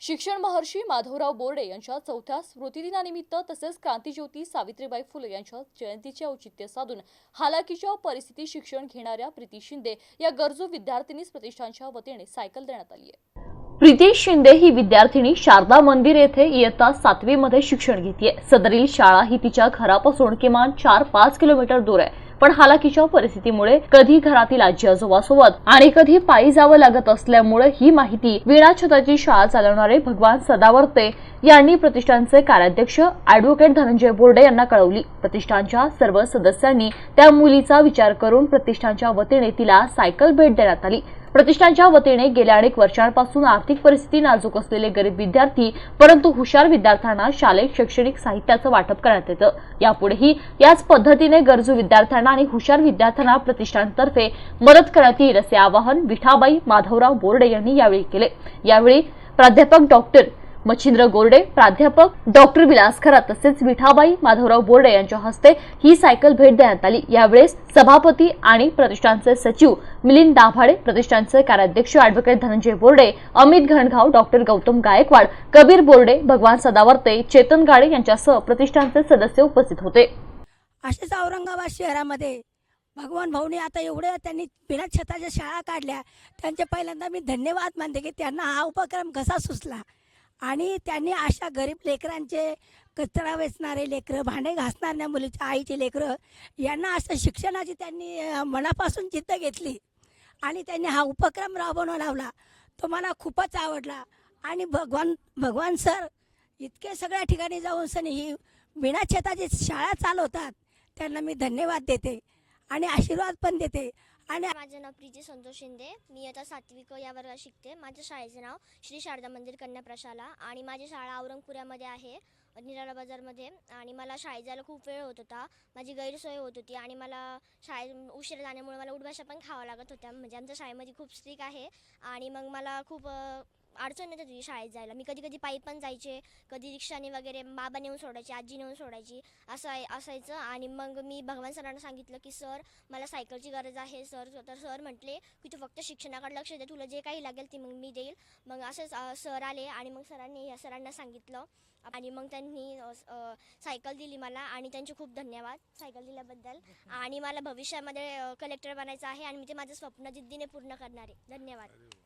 शिक्षण महर्षी माधवराव बोर्डे यांच्या 4थ्या स्मृतिदिनानिमित्त तसेच क्रांतिज्योती सावित्रीबाई फुले यांच्या जयंतीचे औचित्य साधून हालाकीच्या परिस्थितीत शिक्षण घेणाऱ्या प्रीती शिंदे या गरजू विद्यार्थिनीस प्रतिष्ठानच्या वतीने सायकल देण्यात आली आहे। प्रीती शिंदे ही विद्यार्थिनी शारदा मंदिर येथे इयत्ता 7वी मध्ये शिक्षण घेते। सदरील शाळा ही तिच्या घरापासून किमान 4-5 किलोमीटर दूर आहे, पण हालाकीच्या परिस्थितीमुळे कधी घरातील आजी आजोबासोबत आणि कधी पायी जावं लागत असल्यामुळे ही माहिती विना छताची शाळा चालवणारे भगवान सदावर्ते यांनी प्रतिष्ठानचे कार्याध्यक्ष ॲडव्होकेट धनंजय बोर्डे यांना कळवली। प्रतिष्ठानच्या सर्व सदस्यांनी त्या मुलीचा विचार करून प्रतिष्ठानच्या वतीने तिला सायकल भेट देण्यात आली। प्रतिष्ठानच्या वतीने गेल्या अनेक वर्षांपासून आर्थिक परिस्थिती नाजूक असलेले गरीब विद्यार्थी परंतु हुशार विद्यार्थ्यांना शालेय शैक्षणिक साहित्याचं वाटप करण्यात येतं। यापुढेही याच पद्धतीने गरजू विद्यार्थ्यांना आणि हुशार विद्यार्थ्यांना प्रतिष्ठानतर्फे मदत करण्यात येईल असे आवाहन विठाबाई माधवराव बोर्डे यांनी यावेळी केले। यावेळी प्राध्यापक डॉक्टर मच्छिंद्र गोरडे, प्राध्यापक डॉक्टर विलास खरा तसेच विठाबाई माधवराव बोर्डे यांच्या हस्ते ही सायकल भेट देण्यात आली। यावेळेस सभापती आणि प्रतिष्ठानचे सचिव मिलिंद दाभाडे, प्रतिष्ठानचे कार्याध्यक्ष ॲडव्होकेट धनंजय बोर्डे, अमित घणगाव, डॉक्टर गौतम गायकवाड, कबीर बोर्डे, भगवान सदावर्ते, चेतन गाडे यांच्यासह प्रतिष्ठानचे सदस्य उपस्थित होते। असेच औरंगाबाद शहरामध्ये भगवान भाऊने आता एवढे त्यांनी बिना छताच्या शाळा काढल्या, त्यांचे पहिल्यांदा मी धन्यवाद मानते की त्यांना हा उपक्रम कसा सुचला आणि त्यांनी अशा गरीब लेकरांचे कचरा वेचणारे लेकरं, भांडे घासणाऱ्या मुलीच्या आईचे लेकरं यांना असं शिक्षणाची त्यांनी मनापासून जिद्द घेतली आणि त्यांनी हा उपक्रम राबवून लावला। तो मला खूपच आवडला आणि भगवान सर इतके सगळ्या ठिकाणी जाऊन सनी ही बिना छताची शाळा चालवतात, त्यांना मी धन्यवाद देते आणि आशीर्वाद पण देते। आणि माझे नाव प्रीती संतोष शिंदे, मी आता 7वी क या वर्गात शिकते। माझ्या शाळेचे नाव श्री शारदा मंदिर कन्या प्रशाला आणि माझी शाळा औरंगपुऱ्यामध्ये आहे, निराला बाजारमध्ये। आणि मला शाळेत जायला खूप वेळ होत होता, माझी गैरसोय होत होती आणि मला शाळेत उशीर जाण्यामुळे मला उठबशा पण खावा लागत होत्या। म्हणजे आमच्या शाळेमध्ये खूप स्ट्रिक्ट आहे आणि मग मला खूप अडचण येत होती शाळेत जायला। मी कधी कधी पायी पण जायचे, कधी रिक्षाने वगैरे, बाबा नेऊन सोडायचे, आजी नेऊन सोडायची, असं असायचं। आणि मग मी भगवान सरांना सांगितलं की सर मला सायकलची गरज आहे सर। तर सर म्हटले की तू फक्त शिक्षणाकडे लक्ष दे, तुला जे काही लागेल ते मग मी देईल। मग असंच सर आले आणि मग सरांना सांगितलं आणि मग त्यांनी सायकल दिली मला आणि त्यांचे खूप धन्यवाद सायकल दिल्याबद्दल। आणि मला भविष्यामध्ये कलेक्टर बनायचं आहे आणि मी ते माझं स्वप्न जिद्दीने पूर्ण करणार आहे। धन्यवाद।